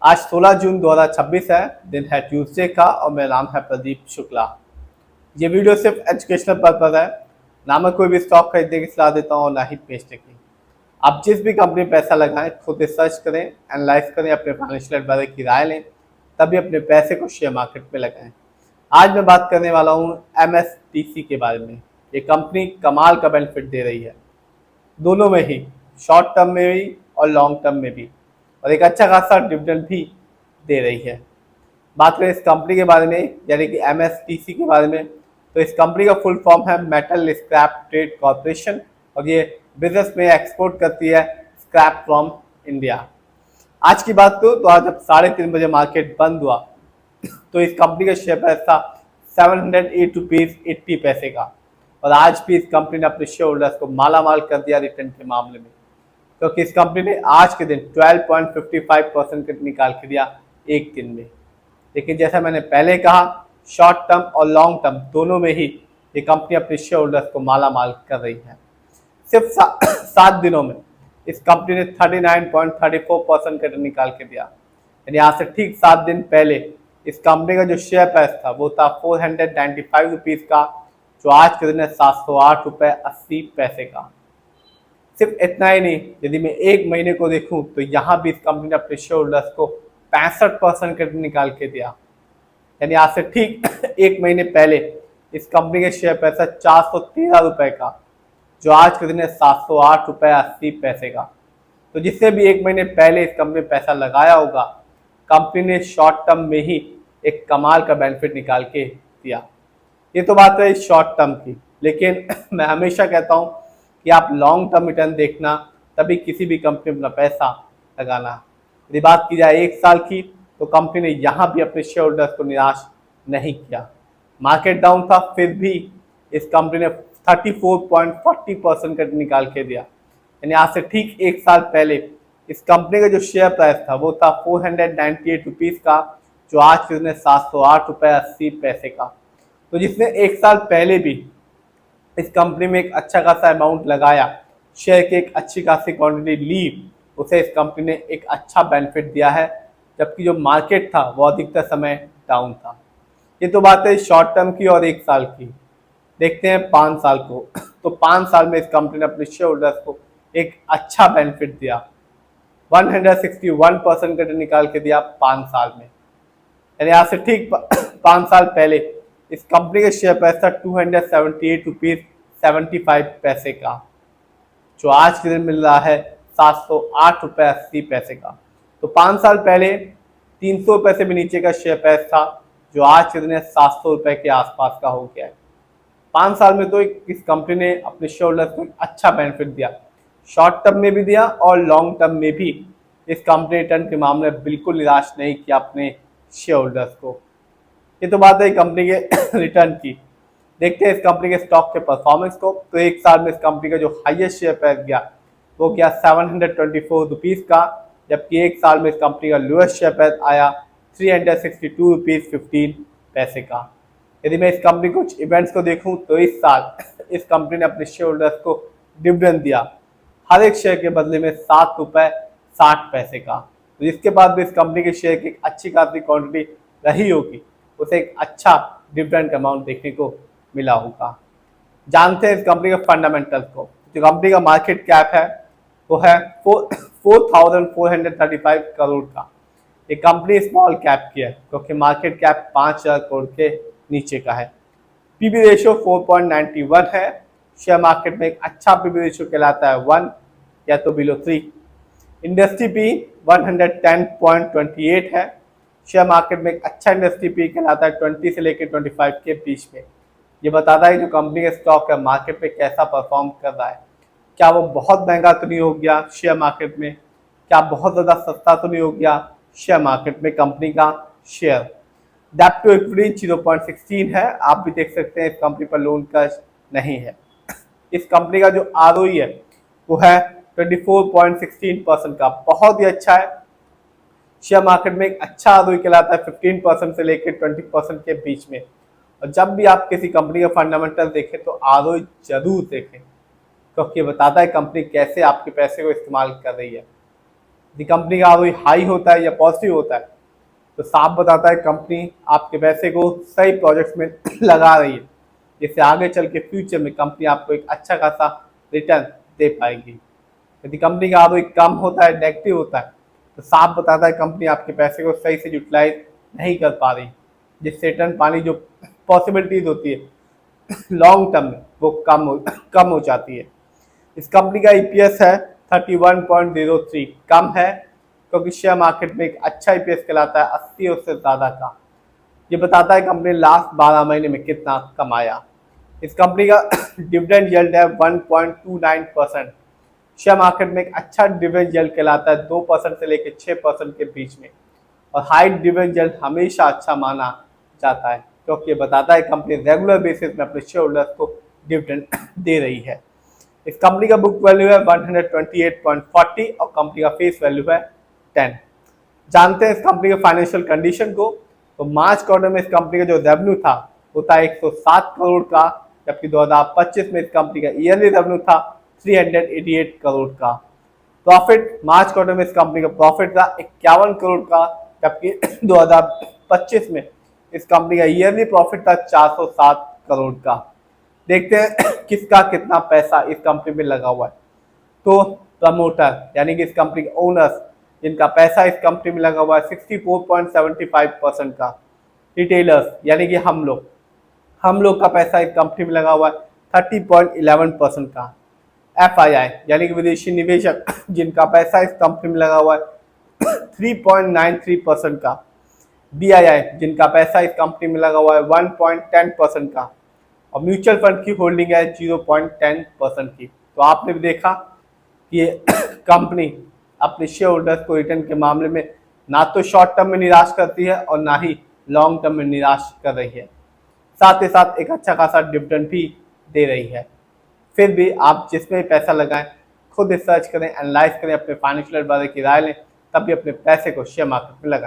आज 16 जून 2026 है, दिन है ट्यूसडे का और मेरा नाम है प्रदीप शुक्ला। ये वीडियो सिर्फ एजुकेशनल पर्पज है, ना मैं कोई भी स्टॉक खरीदने की सलाह देता हूँ और ना ही बेचने की। आप जिस भी कंपनी में पैसा लगाएं खुद रिसर्च करें, एनालाइज करें, अपने फाइनेंशियल एडवाइजर की राय लें, तभी अपने पैसे को शेयर मार्केट में लगाएं। आज मैं बात करने वाला हूँ MSTC के बारे में। ये कंपनी कमाल का बेनिफिट दे रही है, दोनों में ही, शॉर्ट टर्म में भी और लॉन्ग टर्म में भी, और एक अच्छा खासा डिविडेंड भी दे रही है। बात करें इस कंपनी के बारे में, यानी कि MSTC के बारे में, तो इस कंपनी का फुल फॉर्म है मेटल स्क्रैप ट्रेड कॉर्पोरेशन, और ये बिजनेस में एक्सपोर्ट करती है स्क्रैप फ्रॉम इंडिया। आज की बात करूँ तो आज जब 3:30 बजे मार्केट बंद हुआ तो इस कंपनी का शेयर प्राइस था 708 रुपीज़ 80 पैसे का, और आज भी इस कंपनी ने अपने शेयर होल्डर्स को माला माल कर दिया रिटर्न के मामले में, क्योंकि इस कंपनी ने आज के दिन 12.55% निकाल के दिया एक दिन में। लेकिन जैसा मैंने पहले कहा, शॉर्ट टर्म और लॉन्ग टर्म दोनों में ही ये कंपनी अपने शेयर होल्डर्स को माला माल कर रही है। सिर्फ 7 दिनों में इस कंपनी ने 39.34% का रिटर्न निकाल के दिया। यानी आज से ठीक 7 दिन पहले इस कंपनी का जो शेयर प्राइस था वो था 495 रुपीज़ का, जो आज के दिन है 708 रुपये 80 पैसे का। सिर्फ इतना ही नहीं, यदि मैं एक महीने को देखूं तो यहाँ भी इस कंपनी ने अपने शेयर होल्डर्स को 65% का रिटर्न निकाल के दिया। यानी आज से ठीक एक महीने पहले इस कंपनी के शेयर पैसा 413 रुपये का, जो आज के दिन है 708 रुपये 80 पैसे का। तो जिसने भी एक महीने पहले इस कंपनी में पैसा लगाया होगा, कंपनी ने शॉर्ट टर्म में ही एक कमाल का बेनिफिट निकाल के दिया। ये तो बात है शॉर्ट टर्म की, लेकिन मैं हमेशा कहता हूँ कि आप लॉन्ग टर्म रिटर्न देखना, तभी किसी भी कंपनी में अपना पैसा लगाना। यदि बात की जाए एक साल की, तो कंपनी ने यहाँ भी अपने शेयर होल्डर्स को निराश नहीं किया। मार्केट डाउन था, फिर भी इस कंपनी ने 34.40% का निकाल के दिया। यानी आज से ठीक एक साल पहले इस कंपनी का जो शेयर प्राइस था वो था 498 रुपीज़ का, जो आज के दिन 708 रुपये 80 पैसे का। तो जिसने एक साल पहले भी इस कंपनी में एक अच्छा खासा अमाउंट लगाया, शेयर की एक अच्छी खासी क्वांटिटी ली, उसे इस कंपनी ने एक अच्छा बेनिफिट दिया है, जबकि जो मार्केट था वो अधिकतर समय डाउन था। ये तो बात है शॉर्ट टर्म की और एक साल की। देखते हैं 5 साल को। तो 5 साल में इस कंपनी ने अपने शेयर होल्डर्स को एक अच्छा बेनिफिट दिया, 161% का निकाल के दिया 5 साल में। यानी आज से ठीक 5 साल पहले इस कंपनी का शेयर प्राइस था 278 रुपीज़ 75 पैसे का, जो आज के दिन मिल रहा है 708 रुपये 80 पैसे का। तो 5 साल पहले 300 रुपये से भी नीचे का शेयर प्राइस था, जो आज के दिन 700 रुपये के आसपास का हो गया है। 5 साल में तो इस कंपनी ने अपने शेयर होल्डर्स को अच्छा बेनिफिट दिया, शॉर्ट टर्म में भी दिया और लॉन्ग टर्म में भी। इस कंपनी रिटर्न के मामले में बिल्कुल निराश नहीं किया अपने शेयर होल्डर्स को। ये तो बात है कंपनी के रिटर्न की। देखते हैं इस कंपनी के स्टॉक के परफॉर्मेंस को। तो एक साल में इस कंपनी का जो हाईएस्ट शेयर प्राइस गया वो गया 724 रुपीज़ का, जबकि एक साल में इस कंपनी का लोएस्ट शेयर प्राइस आया 362 रुपीज़ 15 पैसे का। यदि मैं इस कंपनी कुछ इवेंट्स को देखूं तो इस साल इस कंपनी ने अपने शेयर होल्डर्स को डिविडेंड दिया, हर एक शेयर के बदले में 7 रुपये 60 पैसे का। तो जिसके बाद भी इस कंपनी के शेयर की अच्छी खासी क्वांटिटी रही होगी, उसे एक अच्छा डिविडेंड अमाउंट देखने को मिला होगा। जानते हैं इस कंपनी के फंडामेंटल्स को। जो कंपनी का मार्केट कैप है वो है 4,435 करोड़ का। ये कंपनी स्मॉल कैप की है, क्योंकि मार्केट कैप 5,000 करोड़ के नीचे का है। पीबी रेशियो 4.91 है। शेयर मार्केट में एक अच्छा पीबी रेशियो कहलाता है 1 या तो बिलो 3। इंडस्ट्री पी 110.28 है। शेयर मार्केट में एक अच्छा इंडस्ट्री पी कहलाता है 20 से लेकर 25 के बीच में। ये बताता है जो कंपनी का स्टॉक है मार्केट में कैसा परफॉर्म कर रहा है। क्या वो बहुत महंगा तो नहीं हो गया शेयर मार्केट में, क्या बहुत ज़्यादा सस्ता तो नहीं हो गया शेयर मार्केट में कंपनी का शेयर। डेब्ट टू इक्विटी 0.16 है। आप भी देख सकते हैं इस कंपनी पर लोन कर्ज नहीं है। इस कंपनी का जो आरओई है वो है 24.16% का, बहुत ही अच्छा है। शेयर मार्केट में एक अच्छा आरओई कहलाता है 15% से लेकर 20% के बीच में। और जब भी आप किसी कंपनी का फंडामेंटल देखें तो आरओई जरूर देखें, क्योंकि बताता है कंपनी कैसे आपके पैसे को इस्तेमाल कर रही है। यदि कंपनी का आरओई हाई होता है या पॉजिटिव होता है तो साफ बताता है कंपनी आपके पैसे को सही प्रोजेक्ट्स में लगा रही है, जिससे आगे चल के फ्यूचर में कंपनी आपको एक अच्छा खासा रिटर्न दे पाएगी। यदि कंपनी का आरओई कम होता है, नेगेटिव होता है, तो साफ बताता है कंपनी आपके पैसे को सही से यूटिलाइज नहीं कर पा रही, जिससे रिटर्न पाने जो पॉसिबिलिटीज होती है लॉन्ग टर्म में वो कम हो जाती है। इस कंपनी का ईपीएस है 31.03, कम है क्योंकि शेयर मार्केट में एक अच्छा ईपीएस कहलाता है 80 और उससे ज़्यादा का। ये बताता है कंपनी ने लास्ट 12 महीने में कितना कमाया। इस कंपनी का डिविडेंड यील्ड है 1.29%। शेयर मार्केट में एक अच्छा डिविडेंड यील्ड कहलाता है 2% से लेकर 6% के बीच में, और हाई डिविडेंड यील्ड हमेशा अच्छा माना जाता है क्योंकि ये बताता है कंपनी रेगुलर बेसिस में अपने शेयर होल्डर्स को डिविडेंड दे रही है। इस कंपनी का बुक वैल्यू है 128.40 और कंपनी का फेस वैल्यू है 10। जानते हैं इस कंपनी के फाइनेंशियल कंडीशन को। तो मार्च क्वार्टर में इस कंपनी का जो रेवेन्यू था वो था 107 करोड़ का, जबकि 2025 में इस कंपनी का ईयरली रेवेन्यू था 388 करोड़ का। प्रॉफिट मार्च क्वार्टर में इस कंपनी का प्रॉफिट था 51 करोड़ का, जबकि 2025 में इस कंपनी का ईयरली प्रॉफिट था 407 करोड़ का। देखते हैं किसका कितना पैसा इस कंपनी में लगा हुआ है। तो प्रमोटर यानी कि इस कंपनी के ओनर्स जिनका पैसा इस कंपनी में लगा हुआ है 64.75% का। रिटेलर्स यानी कि हम लोग का पैसा इस कंपनी में लगा हुआ है 30.11% का। एफआईआई यानी कि विदेशी निवेशक जिनका पैसा इस कंपनी में लगा हुआ है 3.93% का। डीआईआई जिनका पैसा इस कंपनी में लगा हुआ है 1.10% का, और म्यूचुअल फंड की होल्डिंग है 0.10% की। तो आपने भी देखा कि ये कंपनी अपने शेयर होल्डर्स को रिटर्न के मामले में ना तो शॉर्ट टर्म में निराश करती है और ना ही लॉन्ग टर्म में निराश कर रही है, साथ ही साथ एक अच्छा खासा डिविडेंड भी दे रही है। फिर भी आप जिसमें पैसा लगाएं खुद रिसर्च करें, एनालाइज करें, अपने फाइनेंशियल एडवाइजर की राय लें, तब भी अपने पैसे को शेयर मार्केट में लगाएं।